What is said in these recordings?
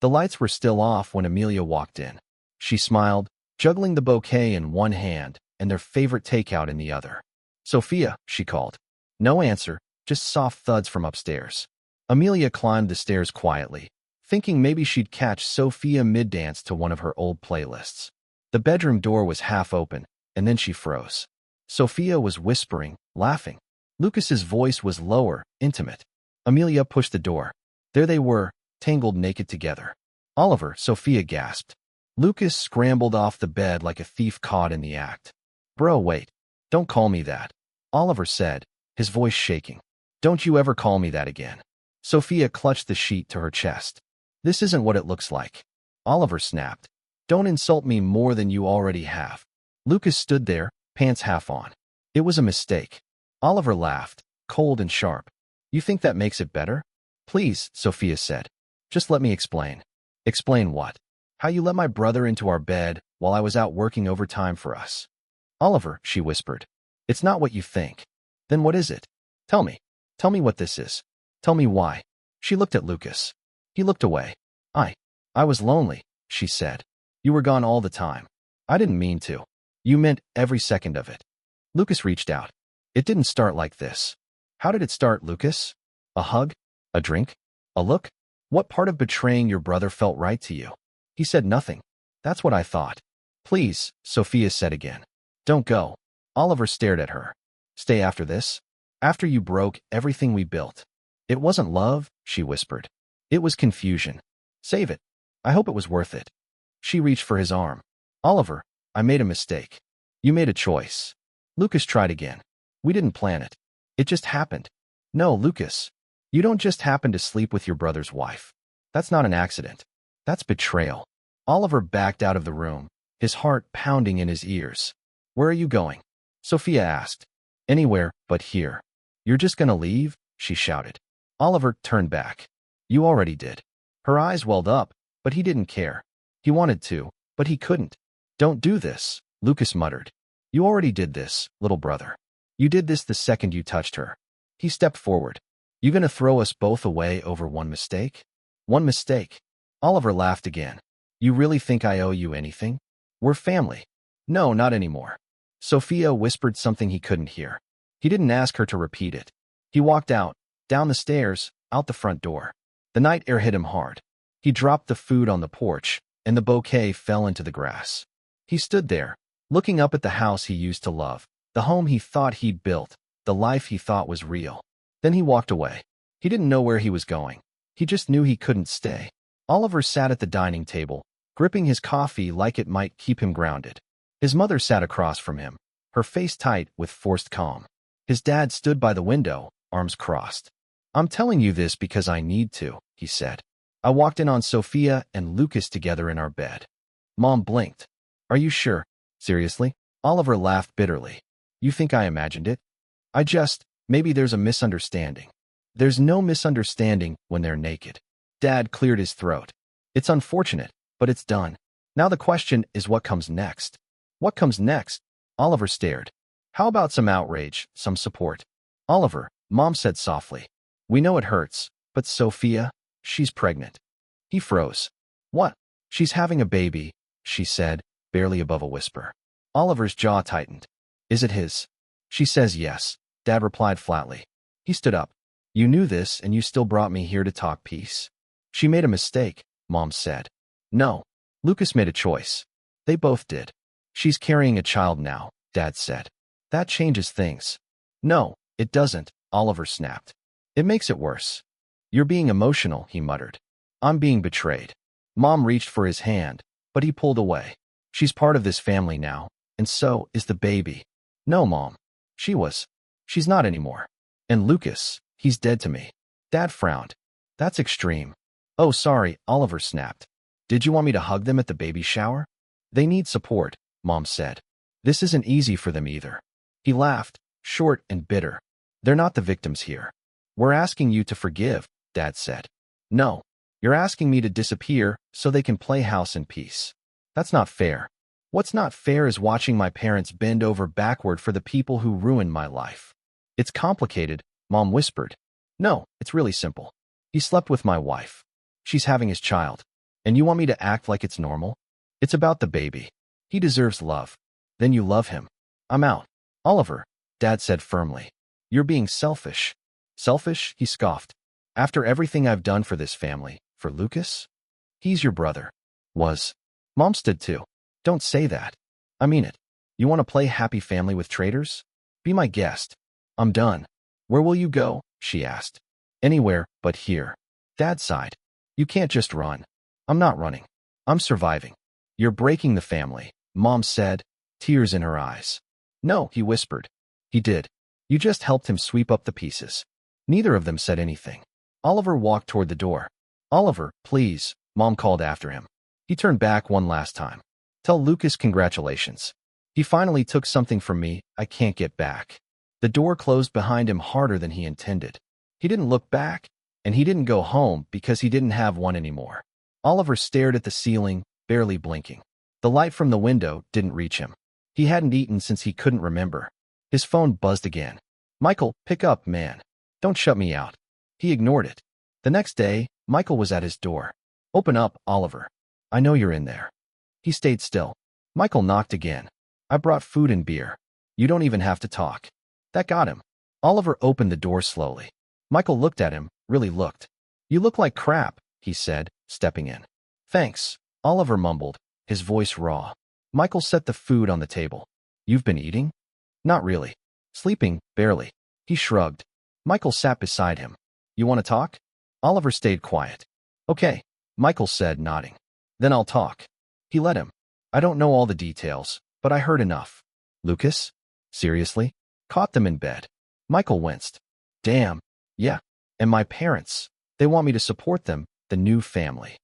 The lights were still off when Amelia walked in. She smiled, juggling the bouquet in one hand and their favorite takeout in the other. "Sophia," she called. No answer, just soft thuds from upstairs. Amelia climbed the stairs quietly, thinking maybe she'd catch Sophia mid-dance to one of her old playlists. The bedroom door was half open, and then she froze. Sophia was whispering, laughing. Lucas's voice was lower, intimate. Amelia pushed the door. There they were, tangled naked together. "Oliver," Sophia gasped. Lucas scrambled off the bed like a thief caught in the act. "Bro, wait. Don't call me that," Oliver said, his voice shaking. "Don't you ever call me that again." Sophia clutched the sheet to her chest. "This isn't what it looks like," Oliver snapped. "Don't insult me more than you already have." Lucas stood there, pants half on. "It was a mistake." Oliver laughed, cold and sharp. "You think that makes it better?" "Please," Sophia said. "Just let me explain." "Explain what?" "How you let my brother into our bed while I was out working overtime for us." "Oliver," she whispered, "it's not what you think." "Then what is it? Tell me. Tell me what this is. Tell me why." She looked at Lucas. He looked away. I was lonely," she said. "You were gone all the time. I didn't mean to. You meant every second of it." Lucas reached out. "It didn't start like this." "How did it start, Lucas? A hug? A drink? A look? What part of betraying your brother felt right to you?" He said nothing. "That's what I thought." "Please," Sophia said again. "Don't go." Oliver stared at her. "Stay after this? After you broke everything we built?" "It wasn't love," she whispered. "It was confusion. Save it. I hope it was worth it." She reached for his arm. "Oliver, I made a mistake. You made a choice." Lucas tried again. "We didn't plan it. It just happened." "No, Lucas. You don't just happen to sleep with your brother's wife. That's not an accident. That's betrayal." Oliver backed out of the room, his heart pounding in his ears. "Where are you going?" Sophia asked. "Anywhere but here." "You're just gonna leave?" she shouted. Oliver turned back. "You already did." Her eyes welled up, but he didn't care. He wanted to, but he couldn't. "Don't do this," Lucas muttered. "You already did this, little brother. You did this the second you touched her." He stepped forward. "You gonna throw us both away over one mistake?" "One mistake?" Oliver laughed again. "You really think I owe you anything? We're family." "No, not anymore." Sophia whispered something he couldn't hear. He didn't ask her to repeat it. He walked out, down the stairs, out the front door. The night air hit him hard. He dropped the food on the porch, and the bouquet fell into the grass. He stood there, looking up at the house he used to love, the home he thought he'd built, the life he thought was real. Then he walked away. He didn't know where he was going. He just knew he couldn't stay. Oliver sat at the dining table, gripping his coffee like it might keep him grounded. His mother sat across from him, her face tight with forced calm. His dad stood by the window, arms crossed. "I'm telling you this because I need to," he said. "I walked in on Sophia and Lucas together in our bed." Mom blinked. "Are you sure? Seriously?" Oliver laughed bitterly. "You think I imagined it? Maybe there's a misunderstanding." "There's no misunderstanding when they're naked." Dad cleared his throat. "It's unfortunate, but it's done. Now the question is what comes next." "What comes next?" Oliver stared. "How about some outrage, some support?" "Oliver," Mom said softly. "We know it hurts, but Sophia, she's pregnant." He froze. "What?" "She's having a baby," she said, barely above a whisper. Oliver's jaw tightened. "Is it his?" "She says yes," Dad replied flatly. He stood up. "You knew this and you still brought me here to talk peace." "She made a mistake," Mom said. "No. Lucas made a choice. They both did." "She's carrying a child now," Dad said. "That changes things." "No, it doesn't," Oliver snapped. "It makes it worse." "You're being emotional," he muttered. "I'm being betrayed." Mom reached for his hand, but he pulled away. "She's part of this family now, and so is the baby." "No, Mom. She's not anymore. And Lucas, he's dead to me." Dad frowned. "That's extreme." "Oh, sorry," Oliver snapped. "Did you want me to hug them at the baby shower?" "They need support," Mom said. "This isn't easy for them either." He laughed, short and bitter. "They're not the victims here." "We're asking you to forgive," Dad said. "No, you're asking me to disappear so they can play house in peace. That's not fair." "What's not fair is watching my parents bend over backward for the people who ruined my life." "It's complicated," Mom whispered. "No, it's really simple. He slept with my wife. She's having his child." And you want me to act like it's normal? It's about the baby. He deserves love. Then you love him. I'm out. Oliver, Dad said firmly. You're being selfish. Selfish? He scoffed. After everything I've done for this family, for Lucas? He's your brother. Was. Mom stood too. Don't say that. I mean it. You want to play happy family with traitors? Be my guest. I'm done. Where will you go? She asked. Anywhere but here. Dad sighed. You can't just run. I'm not running. I'm surviving. You're breaking the family, Mom said, tears in her eyes. No, he whispered. He did. You just helped him sweep up the pieces. Neither of them said anything. Oliver walked toward the door. Oliver, please, Mom called after him. He turned back one last time. Tell Lucas congratulations. He finally took something from me I can't get back. The door closed behind him harder than he intended. He didn't look back, and he didn't go home because he didn't have one anymore. Oliver stared at the ceiling, barely blinking. The light from the window didn't reach him. He hadn't eaten since he couldn't remember. His phone buzzed again. Michael, pick up, man. Don't shut me out. He ignored it. The next day, Michael was at his door. Open up, Oliver. I know you're in there. He stayed still. Michael knocked again. I brought food and beer. You don't even have to talk. That got him. Oliver opened the door slowly. Michael looked at him, really looked. You look like crap, he said, stepping in. Thanks, Oliver mumbled, his voice raw. Michael set the food on the table. You've been eating? Not really. Sleeping, barely. He shrugged. Michael sat beside him. You want to talk? Oliver stayed quiet. Okay, Michael said, nodding. Then I'll talk. He let him. I don't know all the details, but I heard enough. Lucas? Seriously? Caught them in bed. Michael winced. Damn. Yeah. And my parents. They want me to support them, the new family.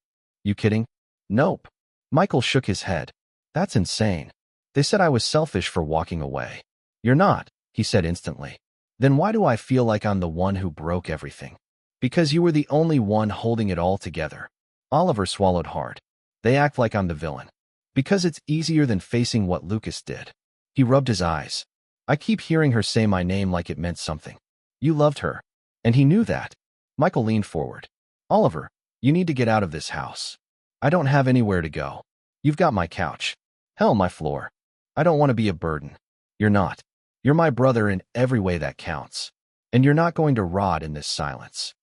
You kidding? Nope. Michael shook his head. That's insane. They said I was selfish for walking away. You're not, he said instantly. Then why do I feel like I'm the one who broke everything? Because you were the only one holding it all together. Oliver swallowed hard. They act like I'm the villain. Because it's easier than facing what Lucas did. He rubbed his eyes. I keep hearing her say my name like it meant something. You loved her. And he knew that. Michael leaned forward. Oliver, you need to get out of this house. I don't have anywhere to go. You've got my couch. Hell, my floor. I don't want to be a burden. You're not. You're my brother in every way that counts. And you're not going to rot in this silence.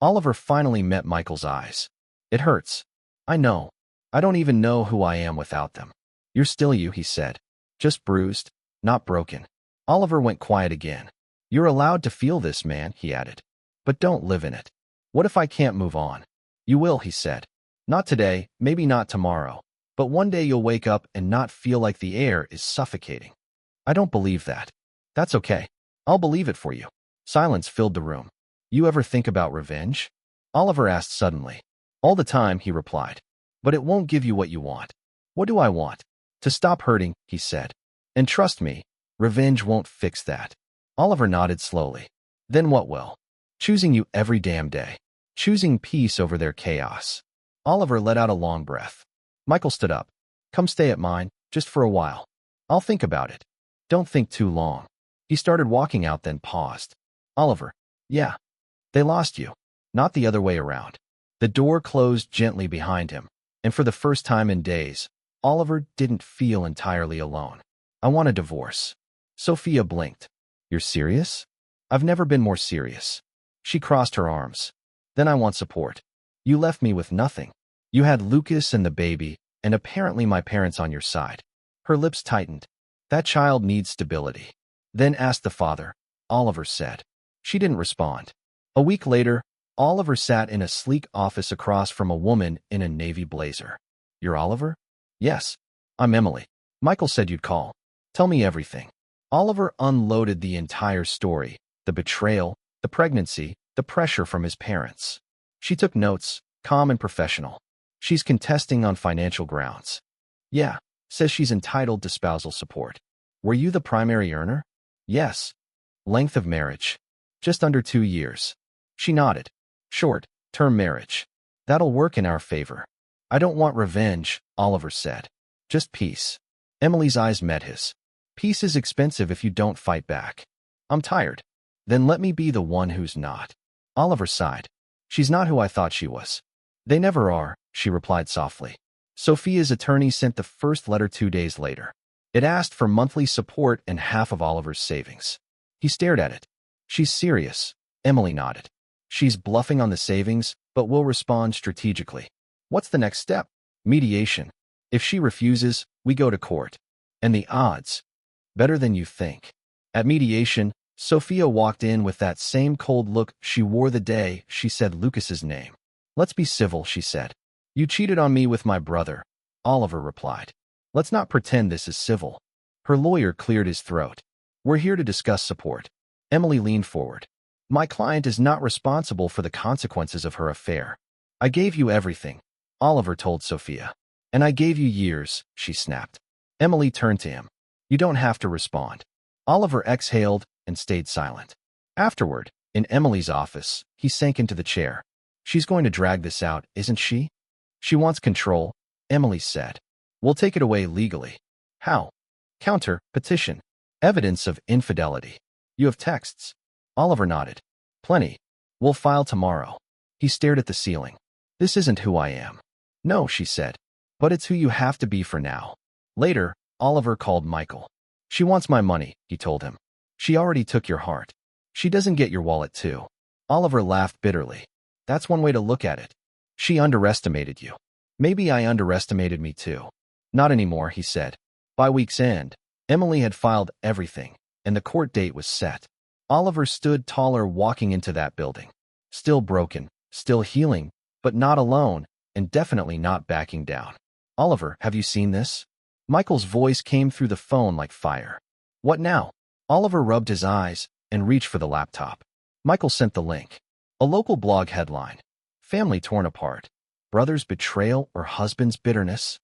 Oliver finally met Michael's eyes. It hurts. I know. I don't even know who I am without them. You're still you, he said. Just bruised, not broken. Oliver went quiet again. You're allowed to feel this, man, he added. But don't live in it. What if I can't move on? You will, he said. Not today, maybe not tomorrow. But one day you'll wake up and not feel like the air is suffocating. I don't believe that. That's okay. I'll believe it for you. Silence filled the room. You ever think about revenge? Oliver asked suddenly. All the time, he replied. But it won't give you what you want. What do I want? To stop hurting, he said. And trust me, revenge won't fix that. Oliver nodded slowly. Then what will? Choosing you every damn day. Choosing peace over their chaos. Oliver let out a long breath. Michael stood up. Come stay at mine, just for a while. I'll think about it. Don't think too long. He started walking out, then paused. Oliver, yeah. They lost you. Not the other way around. The door closed gently behind him, and for the first time in days, Oliver didn't feel entirely alone. I want a divorce. Sophia blinked. You're serious? I've never been more serious. She crossed her arms. Then I want support. You left me with nothing. You had Lucas and the baby, and apparently my parents on your side. Her lips tightened. That child needs stability. Then ask the father, Oliver said. She didn't respond. A week later, Oliver sat in a sleek office across from a woman in a navy blazer. You're Oliver? Yes. I'm Emily. Michael said you'd call. Tell me everything. Oliver unloaded the entire story, the betrayal, the pregnancy, the pressure from his parents. She took notes, calm and professional. She's contesting on financial grounds. Yeah, says she's entitled to spousal support. Were you the primary earner? Yes. Length of marriage? Just under 2 years. She nodded. Short-term marriage. That'll work in our favor. I don't want revenge, Oliver said. Just peace. Emily's eyes met his. Peace is expensive if you don't fight back. I'm tired. Then let me be the one who's not. Oliver sighed. She's not who I thought she was. They never are, she replied softly. Sophia's attorney sent the first letter 2 days later. It asked for monthly support and half of Oliver's savings. He stared at it. She's serious. Emily nodded. She's bluffing on the savings, but will respond strategically. What's the next step? Mediation. If she refuses, we go to court. And the odds? Better than you think. At mediation, Sophia walked in with that same cold look she wore the day she said Lucas's name. Let's be civil, she said. You cheated on me with my brother, Oliver replied. Let's not pretend this is civil. Her lawyer cleared his throat. We're here to discuss support. Emily leaned forward. My client is not responsible for the consequences of her affair. I gave you everything, Oliver told Sophia. And I gave you years, she snapped. Emily turned to him. You don't have to respond. Oliver exhaled and stayed silent. Afterward, in Emily's office, he sank into the chair. She's going to drag this out, isn't she? She wants control, Emily said. We'll take it away legally. How? Counter, petition. Evidence of infidelity. You have texts. Oliver nodded. Plenty. We'll file tomorrow. He stared at the ceiling. This isn't who I am. No, she said. But it's who you have to be for now. Later, Oliver called Michael. She wants my money, he told him. She already took your heart. She doesn't get your wallet too. Oliver laughed bitterly. That's one way to look at it. She underestimated you. Maybe I underestimated me too. Not anymore, he said. By week's end, Emily had filed everything, and the court date was set. Oliver stood taller walking into that building. Still broken, still healing, but not alone, and definitely not backing down. Oliver, have you seen this? Michael's voice came through the phone like fire. What now? Oliver rubbed his eyes and reached for the laptop. Michael sent the link. A local blog headline. Family torn apart. Brother's betrayal or husband's bitterness?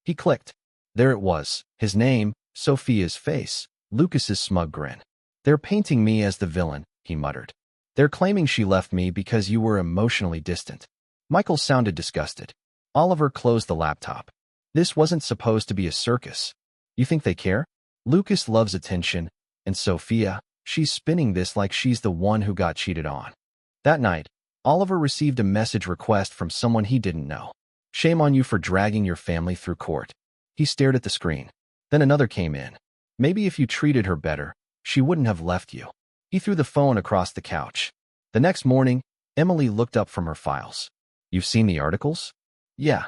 He clicked. There it was. His name, Sophia's face, Lucas's smug grin. They're painting me as the villain, he muttered. They're claiming she left me because you were emotionally distant. Michael sounded disgusted. Oliver closed the laptop. This wasn't supposed to be a circus. You think they care? Lucas loves attention, and Sophia, she's spinning this like she's the one who got cheated on. That night, Oliver received a message request from someone he didn't know. Shame on you for dragging your family through court. He stared at the screen. Then another came in. Maybe if you treated her better, she wouldn't have left you. He threw the phone across the couch. The next morning, Emily looked up from her files. You've seen the articles? Yeah.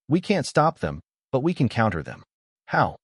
We can't stop them, but we can counter them. How?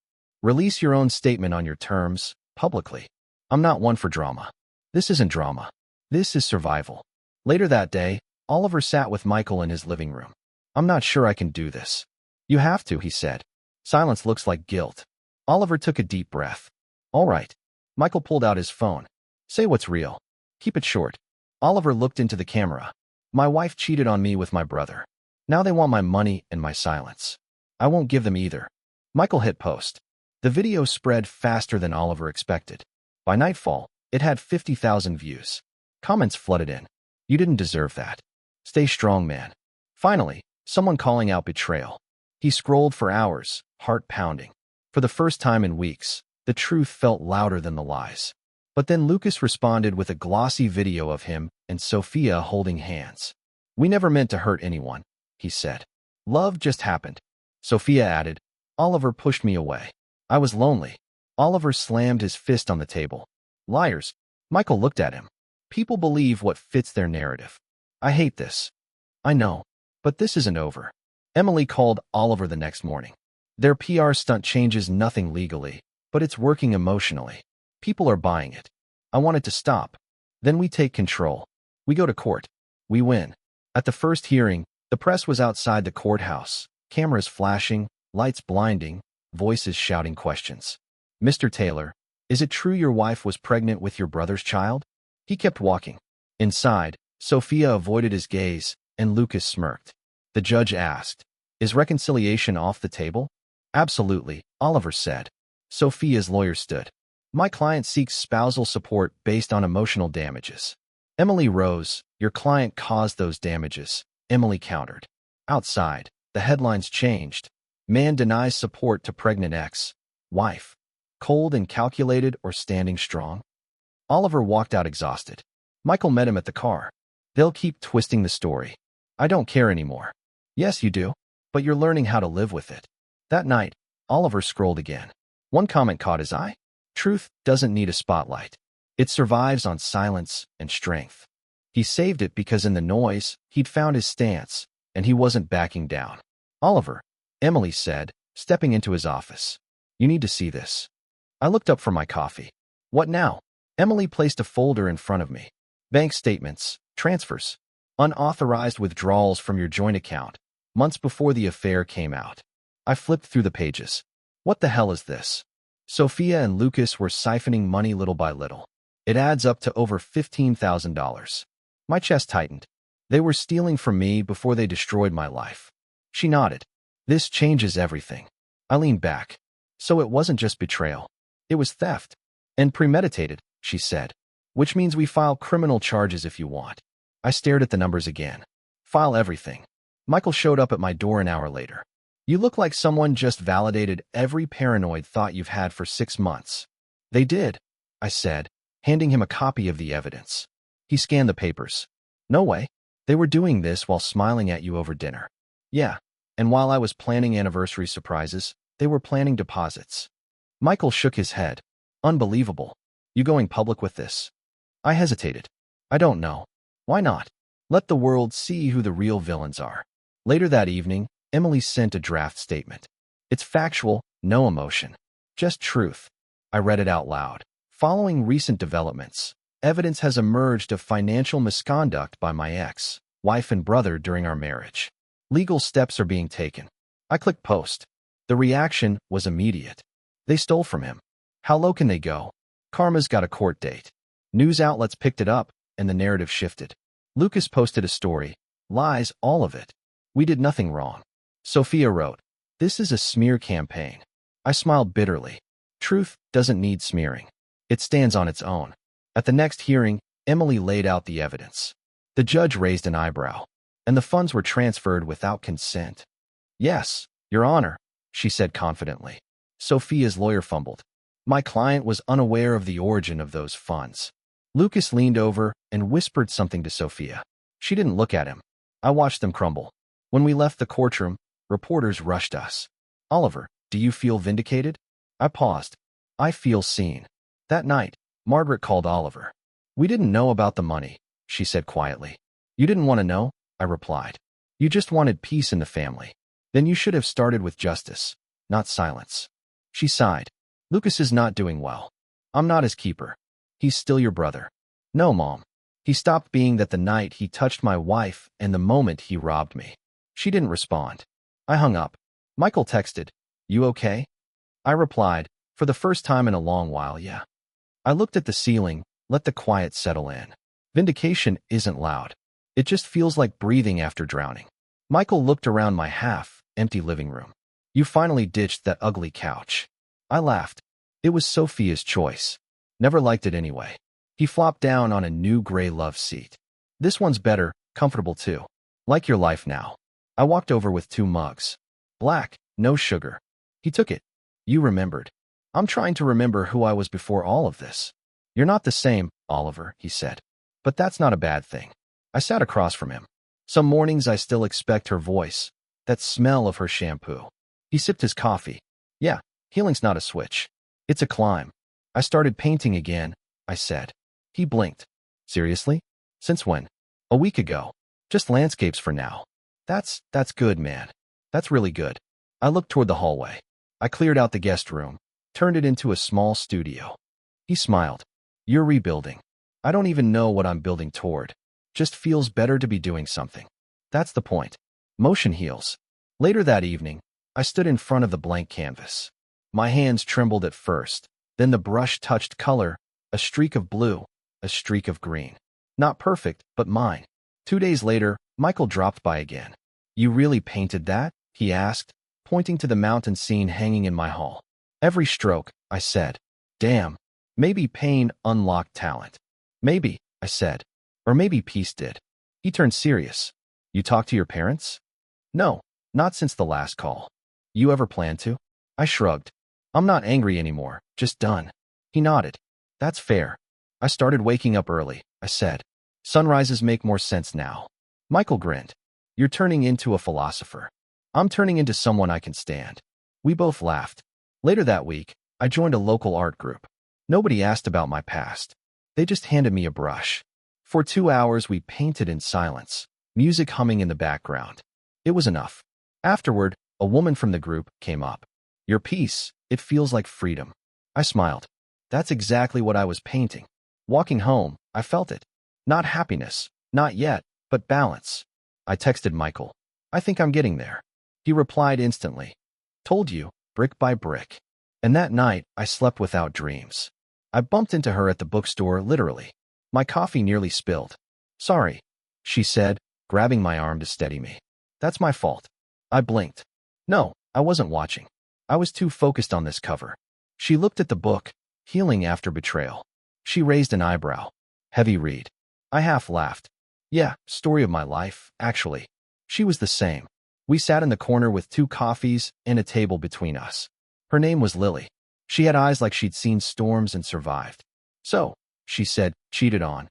Release your own statement on your terms, publicly. I'm not one for drama. This isn't drama. This is survival. Later that day, Oliver sat with Michael in his living room. I'm not sure I can do this. You have to, he said. Silence looks like guilt. Oliver took a deep breath. All right. Michael pulled out his phone. Say what's real. Keep it short. Oliver looked into the camera. My wife cheated on me with my brother. Now they want my money and my silence. I won't give them either. Michael hit post. The video spread faster than Oliver expected. By nightfall, it had 50,000 views. Comments flooded in. You didn't deserve that. Stay strong, man. Finally, someone calling out betrayal. He scrolled for hours, heart pounding. For the first time in weeks, the truth felt louder than the lies. But then Lucas responded with a glossy video of him and Sophia holding hands. We never meant to hurt anyone, he said. Love just happened. Sophia added, Oliver pushed me away. I was lonely. Oliver slammed his fist on the table. Liars. Michael looked at him. People believe what fits their narrative. I hate this. I know. But this isn't over. Emily called Oliver the next morning. Their PR stunt changes nothing legally, but it's working emotionally. People are buying it. I want it to stop. Then we take control. We go to court. We win. At the first hearing, the press was outside the courthouse, cameras flashing, lights blinding, voices shouting questions. Mr. Taylor, is it true your wife was pregnant with your brother's child? He kept walking. Inside, Sophia avoided his gaze, and Lucas smirked. The judge asked, Is reconciliation off the table? Absolutely, Oliver said. Sophia's lawyer stood. My client seeks spousal support based on emotional damages. Emily rose. Your client caused those damages, Emily countered. Outside, the headlines changed. Man denies support to pregnant ex. Wife. Cold and calculated or standing strong? Oliver walked out exhausted. Michael met him at the car. They'll keep twisting the story. I don't care anymore. Yes, you do, but you're learning how to live with it. That night, Oliver scrolled again. One comment caught his eye. Truth doesn't need a spotlight. It survives on silence and strength. He saved it because in the noise, he'd found his stance, and he wasn't backing down. Oliver, Emily said, stepping into his office. You need to see this. I looked up from my coffee. What now? Emily placed a folder in front of me. Bank statements, transfers, unauthorized withdrawals from your joint account, months before the affair came out. I flipped through the pages. What the hell is this? Sophia and Lucas were siphoning money little by little. It adds up to over $15,000. My chest tightened. They were stealing from me before they destroyed my life. She nodded. This changes everything. I leaned back. So it wasn't just betrayal. It was theft. And premeditated, she said. Which means we file criminal charges if you want. I stared at the numbers again. File everything. Michael showed up at my door an hour later. You look like someone just validated every paranoid thought you've had for 6 months. They did, I said, handing him a copy of the evidence. He scanned the papers. No way. They were doing this while smiling at you over dinner. Yeah, and while I was planning anniversary surprises, they were planning deposits. Michael shook his head. Unbelievable. You going public with this? I hesitated. I don't know. Why not? Let the world see who the real villains are. Later that evening, Emily sent a draft statement. It's factual, no emotion. Just truth. I read it out loud. Following recent developments, evidence has emerged of financial misconduct by my ex, wife and brother during our marriage. Legal steps are being taken. I clicked post. The reaction was immediate. They stole from him. How low can they go? Karma's got a court date. News outlets picked it up, and the narrative shifted. Lucas posted a story. Lies, all of it. We did nothing wrong. Sophia wrote, this is a smear campaign. I smiled bitterly. Truth doesn't need smearing. It stands on its own. At the next hearing, Emily laid out the evidence. The judge raised an eyebrow, and the funds were transferred without consent. Yes, Your Honor, she said confidently. Sophia's lawyer fumbled. My client was unaware of the origin of those funds. Lucas leaned over and whispered something to Sophia. She didn't look at him. I watched them crumble. When we left the courtroom, reporters rushed us. Oliver, do you feel vindicated? I paused. I feel seen. That night, Margaret called Oliver. We didn't know about the money, she said quietly. You didn't want to know, I replied. You just wanted peace in the family. Then you should have started with justice, not silence. She sighed. Lucas is not doing well. I'm not his keeper. He's still your brother. No, Mom. He stopped being that the night he touched my wife and the moment he robbed me. She didn't respond. I hung up. Michael texted, You okay? I replied, for the first time in a long while, yeah. I looked at the ceiling, let the quiet settle in. Vindication isn't loud. It just feels like breathing after drowning. Michael looked around my half-empty living room. You finally ditched that ugly couch. I laughed. It was Sophia's choice. Never liked it anyway. He flopped down on a new gray love seat. This one's better, comfortable too. Like your life now. I walked over with 2 mugs. Black, no sugar. He took it. You remembered. I'm trying to remember who I was before all of this. You're not the same, Oliver, he said. But that's not a bad thing. I sat across from him. Some mornings I still expect her voice, that smell of her shampoo. He sipped his coffee. Yeah, healing's not a switch. It's a climb. I started painting again, I said. He blinked. Seriously? Since when? A week ago. Just landscapes for now. That's good, man. That's really good. I looked toward the hallway. I cleared out the guest room, turned it into a small studio. He smiled. You're rebuilding. I don't even know what I'm building toward. Just feels better to be doing something. That's the point. Motion heals. Later that evening, I stood in front of the blank canvas. My hands trembled at first, then the brush touched color, a streak of blue, a streak of green. Not perfect, but mine. 2 days later, Michael dropped by again. You really painted that? He asked, pointing to the mountain scene hanging in my hall. Every stroke, I said. Damn. Maybe pain unlocked talent. Maybe, I said. Or maybe peace did. He turned serious. You talked to your parents? No, not since the last call. You ever plan to? I shrugged. I'm not angry anymore, just done. He nodded. That's fair. I started waking up early, I said. Sunrises make more sense now. Michael grinned. You're turning into a philosopher. I'm turning into someone I can stand. We both laughed. Later that week, I joined a local art group. Nobody asked about my past. They just handed me a brush. For 2 hours, we painted in silence, music humming in the background. It was enough. Afterward, a woman from the group came up. Your piece, it feels like freedom. I smiled. That's exactly what I was painting. Walking home, I felt it. Not happiness, not yet, but balance. I texted Michael. I think I'm getting there. He replied instantly. Told you, brick by brick. And that night, I slept without dreams. I bumped into her at the bookstore, literally. My coffee nearly spilled. Sorry, she said, grabbing my arm to steady me. That's my fault. I blinked. No, I wasn't watching. I was too focused on this cover. She looked at the book, Healing After Betrayal. She raised an eyebrow. Heavy read. I half laughed. Yeah, story of my life, actually. She was the same. We sat in the corner with 2 coffees and a table between us. Her name was Lily. She had eyes like she'd seen storms and survived. So, she said, cheated on.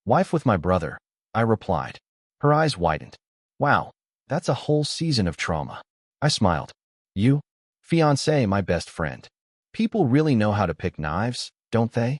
Wife with my brother, I replied. Her eyes widened. Wow, that's a whole season of trauma. I smiled. You? Fiancé, my best friend. People really know how to pick knives, don't they?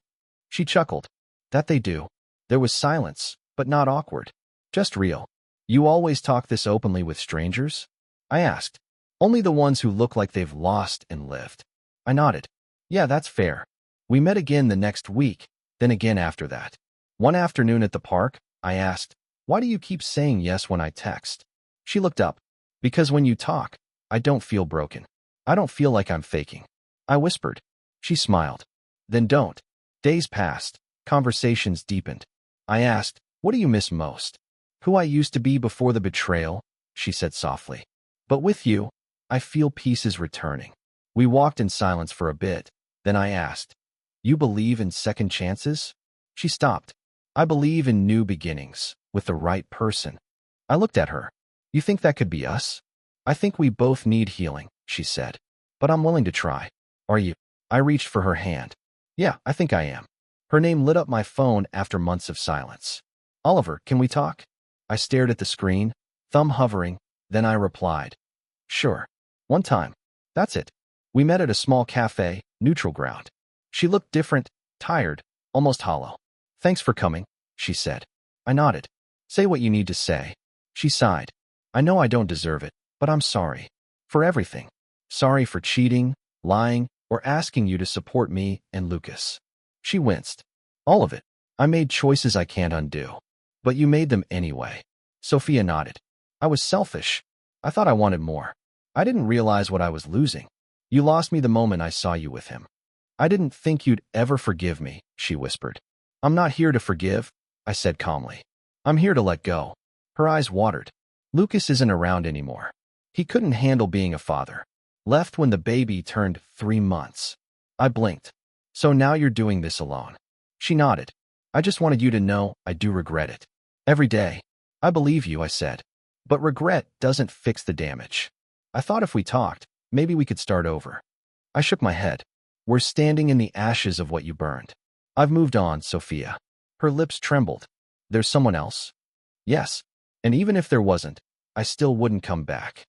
She chuckled. That they do. There was silence, but not awkward. Just real. You always talk this openly with strangers? I asked. Only the ones who look like they've lost and lived. I nodded. Yeah, that's fair. We met again the next week, then again after that. One afternoon at the park, I asked, why do you keep saying yes when I text? She looked up. Because when you talk, I don't feel broken. I don't feel like I'm faking. I whispered. She smiled. Then don't. Days passed. Conversations deepened. I asked, what do you miss most? Who I used to be before the betrayal, she said softly. But with you, I feel peace is returning. We walked in silence for a bit. Then I asked, you believe in second chances? She stopped. I believe in new beginnings, with the right person. I looked at her. You think that could be us? I think we both need healing, she said. But I'm willing to try. Are you? I reached for her hand. Yeah, I think I am. Her name lit up my phone after months of silence. Oliver, can we talk? I stared at the screen, thumb hovering, then I replied. Sure. One time. That's it. We met at a small cafe, neutral ground. She looked different, tired, almost hollow. Thanks for coming, she said. I nodded. Say what you need to say. She sighed. I know I don't deserve it, but I'm sorry. For everything. Sorry for cheating, lying, or asking you to support me and Lucas. She winced. All of it. I made choices I can't undo. But you made them anyway. Sophia nodded. I was selfish. I thought I wanted more. I didn't realize what I was losing. You lost me the moment I saw you with him. I didn't think you'd ever forgive me, she whispered. I'm not here to forgive, I said calmly. I'm here to let go. Her eyes watered. Lucas isn't around anymore. He couldn't handle being a father. Left when the baby turned 3 months. I blinked. So now you're doing this alone. She nodded. I just wanted you to know I do regret it. Every day. I believe you, I said. But regret doesn't fix the damage. I thought if we talked, maybe we could start over. I shook my head. We're standing in the ashes of what you burned. I've moved on, Sophia. Her lips trembled. There's someone else? Yes. And even if there wasn't, I still wouldn't come back.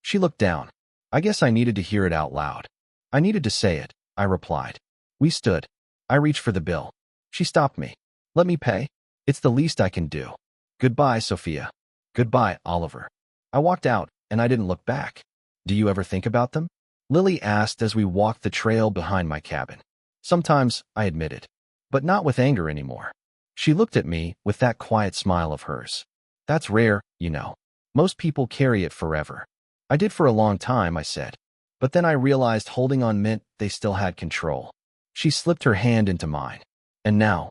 She looked down. I guess I needed to hear it out loud. I needed to say it, I replied. We stood. I reached for the bill. She stopped me. Let me pay. It's the least I can do. Goodbye, Sophia. Goodbye, Oliver. I walked out, and I didn't look back. Do you ever think about them? Lily asked as we walked the trail behind my cabin. Sometimes, I admitted. But not with anger anymore. She looked at me with that quiet smile of hers. That's rare, you know. Most people carry it forever. I did for a long time, I said. But then I realized holding on meant they still had control. She slipped her hand into mine. And now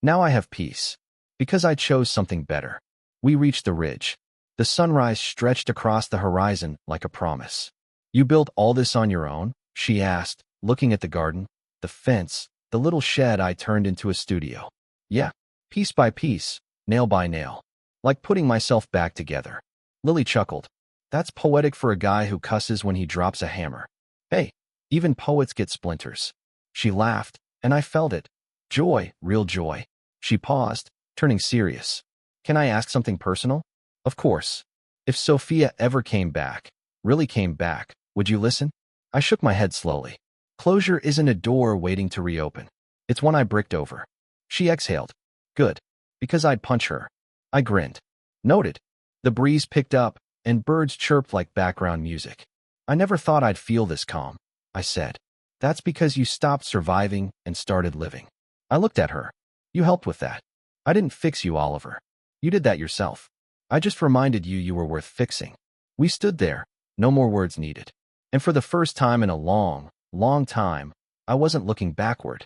I have peace. Because I chose something better. We reached the ridge. The sunrise stretched across the horizon like a promise. You built all this on your own? She asked, looking at the garden, the fence, the little shed I turned into a studio. Yeah, piece by piece, nail by nail. Like putting myself back together. Lily chuckled. That's poetic for a guy who cusses when he drops a hammer. Hey, even poets get splinters. She laughed, and I felt it. Joy, real joy. She paused, turning serious. Can I ask something personal? Of course. If Sophia ever came back, really came back, would you listen? I shook my head slowly. Closure isn't a door waiting to reopen. It's one I bricked over. She exhaled. Good. Because I'd punch her. I grinned. Noted. The breeze picked up, and birds chirped like background music. I never thought I'd feel this calm, I said. That's because you stopped surviving and started living. I looked at her. You helped with that. I didn't fix you, Oliver. You did that yourself. I just reminded you you were worth fixing. We stood there, no more words needed. And for the first time in a long, long time, I wasn't looking backward.